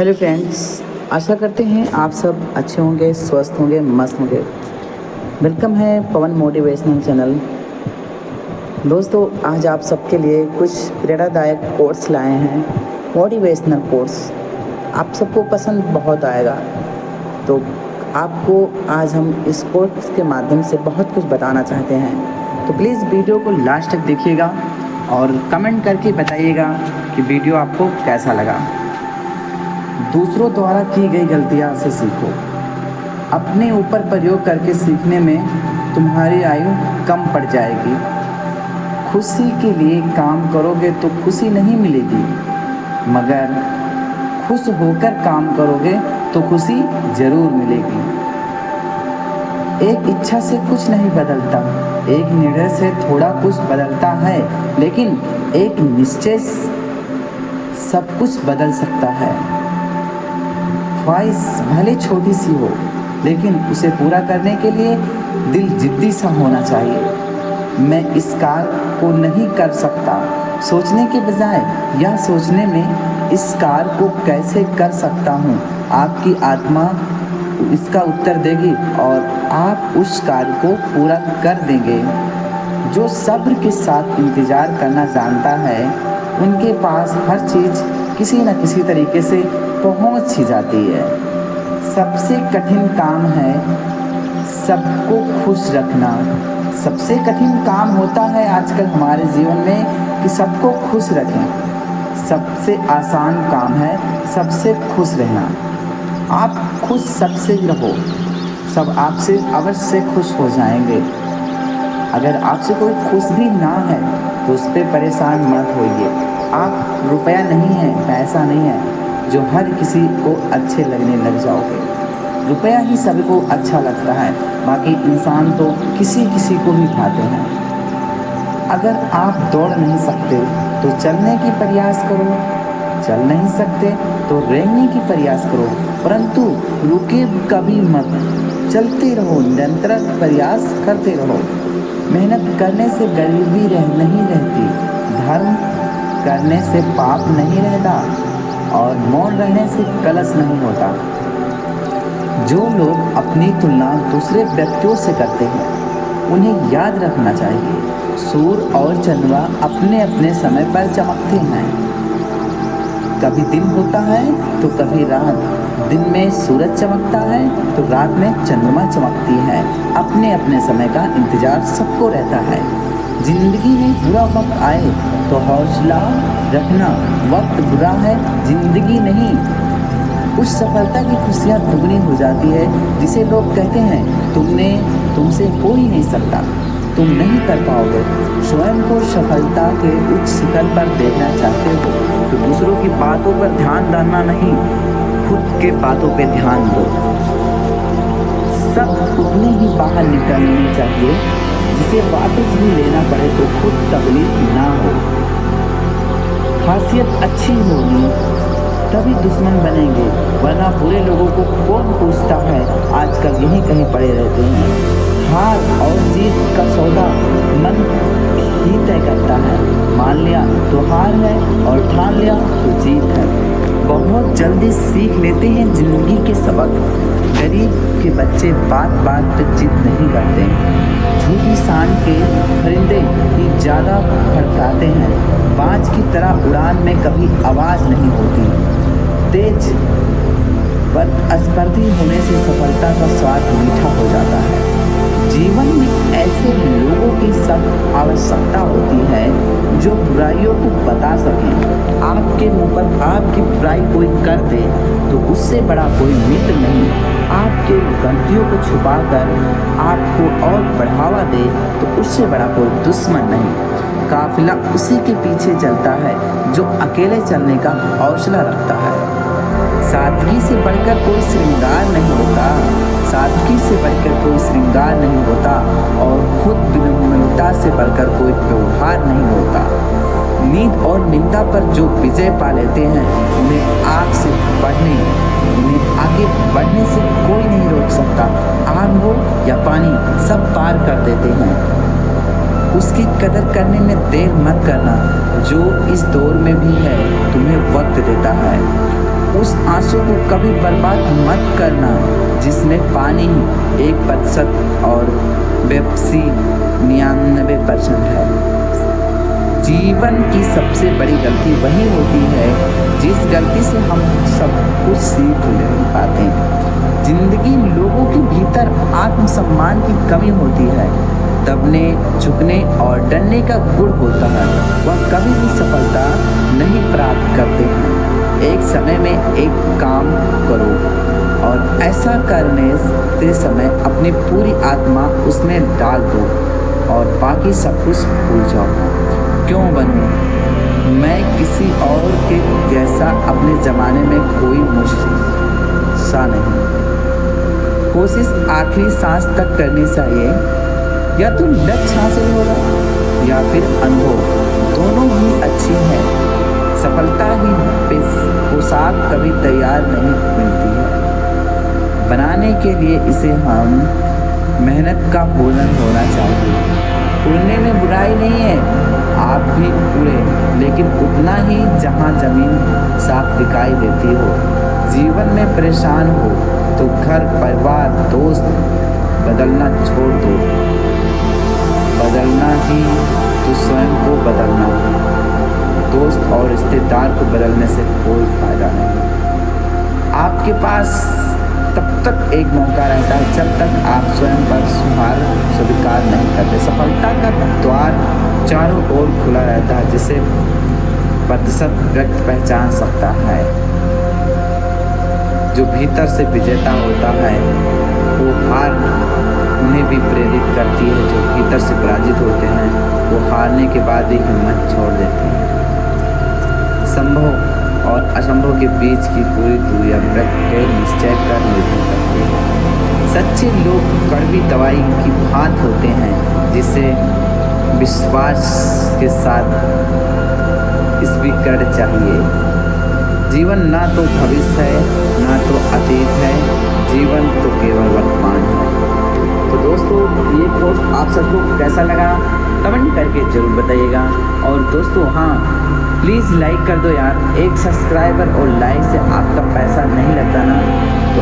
Hello friends, आशा करते हैं आप सब अच्छे होंगे, स्वस्थ होंगे, मस्त होंगे। वेलकम है पवन मोटिवेशनल चैनल। दोस्तों, आज आप सबके लिए कुछ प्रेरणादायक कोट्स लाए हैं, मोटिवेशनल कोट्स। आप सबको पसंद बहुत आएगा। तो आपको आज हम इस कोट्स के माध्यम से बहुत कुछ बताना चाहते हैं। तो प्लीज़ वीडियो को लास्ट तक देखिएगा और कमेंट करके बताइएगा कि वीडियो आपको कैसा लगा। दूसरों द्वारा की गई गलतियां से सीखो। अपने ऊपर प्रयोग करके सीखने में तुम्हारी आयु कम पड़ जाएगी। खुशी के लिए काम करोगे तो खुशी नहीं मिलेगी, मगर खुश होकर काम करोगे तो खुशी ज़रूर मिलेगी। एक इच्छा से कुछ नहीं बदलता, एक निर्णय से थोड़ा कुछ बदलता है, लेकिन एक निश्चय सब कुछ बदल सकता है। ख्वाहिश भले छोटी सी हो, लेकिन उसे पूरा करने के लिए दिल जिद्दी सा होना चाहिए। मैं इस कार्य को नहीं कर सकता सोचने के बजाय यह सोचने में इस कार्य को कैसे कर सकता हूँ, आपकी आत्मा इसका उत्तर देगी और आप उस कार्य को पूरा कर देंगे। जो सब्र के साथ इंतज़ार करना जानता है, उनके पास हर चीज़ किसी न किसी तरीके से पहुंच ही जाती है। सबसे कठिन काम है सबको खुश रखना। सबसे कठिन काम होता है आजकल हमारे जीवन में कि सबको खुश रखें। सबसे आसान काम है सबसे खुश रहना। आप खुश सबसे रहो, सब आपसे अवश्य खुश हो जाएंगे। अगर आपसे कोई खुश भी ना है तो उस पर परेशान मत होइए। आप रुपया नहीं है, पैसा नहीं है जो हर किसी को अच्छे लगने लग जाओगे। रुपया ही सबको अच्छा लगता है, बाकी इंसान तो किसी किसी को भी भाते हैं। अगर आप दौड़ नहीं सकते तो चलने की प्रयास करो, चल नहीं सकते तो रेंगने की प्रयास करो, परंतु रुके कभी मत। चलते रहो, निरंतर प्रयास करते रहो। मेहनत करने से गरीबी नहीं रहती, धर्म करने से पाप नहीं रहता और मौन रहने से कलश नहीं होता। जो लोग अपनी तुलना दूसरे व्यक्तियों से करते हैं, उन्हें याद रखना चाहिए सूर्य और चंद्रमा अपने अपने समय पर चमकते हैं। कभी दिन होता है तो कभी रात। दिन में सूरज चमकता है तो रात में चंद्रमा चमकती है। अपने अपने समय का इंतजार सबको रहता है। जिंदगी में बुरा वक्त आए तो हौसला रखना। वक्त बुरा है, जिंदगी नहीं। उस सफलता की खुशियाँ दुगनी हो जाती है जिसे लोग कहते हैं तुमसे हो ही नहीं सकता, तुम नहीं कर पाओगे। स्वयं को सफलता के उच्च शिखर पर देखना चाहते हो तो दूसरों की बातों पर ध्यान देना नहीं, खुद के बातों पर ध्यान दो। सब उतने ही बाहर निकलने चाहिए जिसे वापस भी लेना पड़े तो खुद तकलीफ ना हो। खासियत अच्छी होगी तभी दुश्मन बनेंगे, वरना बुरे लोगों को कौन पूछता है। आजकल यहीं कहीं पड़े रहते हैं। हार और जीत का सौदा मन ही तय करता है। मान लिया तो हार है और ठान लिया तो जीत है। बहुत जल्दी सीख लेते हैं जिंदगी के सबक। गरीब के बच्चे बात बात पर जिद नहीं करते। झूठी शान के परिंदे ही ज़्यादा फड़फड़ाते हैं। बाज की तरह उड़ान में कभी आवाज़ नहीं होती। तेज प्रतिस्पर्धी होने से सफलता का स्वाद मीठा हो जाता है। जीवन में ऐसे लोगों की सख्त आवश्यकता होती है जो बुराइयों को बता सकें। आपके मुंह पर आपकी बुराई कोई कर दे तो उससे बड़ा कोई मित्र नहीं। आपके गलतियों को छुपाकर आपको और बढ़ावा दे तो उससे बड़ा कोई दुश्मन नहीं। काफिला उसी के पीछे चलता है जो अकेले चलने का हौसला रखता है। सादगी से बढ़कर कोई श्रृंगार नहीं होता, सादगी से बढ़कर कोई श्रृंगार नहीं होता और खुद विनम्रता से बढ़कर कोई व्यवहार नहीं होता। नींद और निंदा पर जो विजय पा लेते हैं उन्हें आगे बढ़ने से कोई नहीं रोक सकता। आग हो या पानी, सब पार कर देते हैं। उसकी कदर करने में देर मत करना जो इस दौर में भी है तुम्हें वक्त देता है। उस आंसू को कभी बर्बाद मत करना जिसमें पानी 1% और बेपसी 99% है। जीवन की सबसे बड़ी गलती वही होती है जिस गलती से हम सब कुछ सीख नहीं पाते। जिंदगी लोगों के भीतर आत्मसम्मान की कमी होती है, दबने, झुकने और डरने का गुण होता है। वह कभी भी सफलता नहीं प्राप्त करते हैं। एक समय में एक काम करो और ऐसा करने के समय अपनी पूरी आत्मा उसमें डाल दो और बाकी सब कुछ भूल जाओ। क्यों बनूं मैं किसी और के जैसा, अपने ज़माने में कोई मुझसा नहीं। कोशिश आखिरी सांस तक करनी चाहिए। या तो लक्ष्य हासिल होगा या फिर अनुभव, दोनों ही अच्छी हैं। सफलता ही पोशाक कभी तैयार नहीं मिलती है, बनाने के लिए इसे हम मेहनत का भोजन होना चाहिए। उड़ने में बुराई नहीं है, आप भी उड़े, लेकिन उतना ही जहाँ ज़मीन साफ दिखाई देती हो। जीवन में परेशान हो तो घर, परिवार, दोस्त बदलना छोड़ दो। बदलना ही तो स्वयं को बदलना है। दोस्त और रिश्तेदार को बदलने से कोई फायदा नहीं। आपके पास तब तक एक मौका रहता है जब तक आप स्वयं पर सुधार स्वीकार नहीं करते। सफलता का द्वार चारों ओर खुला रहता है, जिसे प्रतिशत व्यक्ति पहचान सकता है। जो भीतर से विजेता होता है वो हार उन्हें भी प्रेरित करती है। जो भीतर से पराजित होते हैं वो हारने के बाद ही हिम्मत छोड़ देते हैं। संभव और असंभव के बीच की पूरी दूरियां व्यक्ति के निश्चय पर निर्भर करती है। सच्चे लोग कड़वी दवाई की भांत होते हैं, जिसे विश्वास के साथ स्वीकार चाहिए। जीवन ना तो भविष्य है ना तो अतीत है, जीवन तो केवल वर्तमान है। तो दोस्तों, ये पोस्ट आप सबको कैसा लगा कमेंट करके ज़रूर बताइएगा। और दोस्तों हाँ, प्लीज़ लाइक कर दो यार। एक सब्सक्राइबर और लाइक से आपका पैसा नहीं लगता ना, तो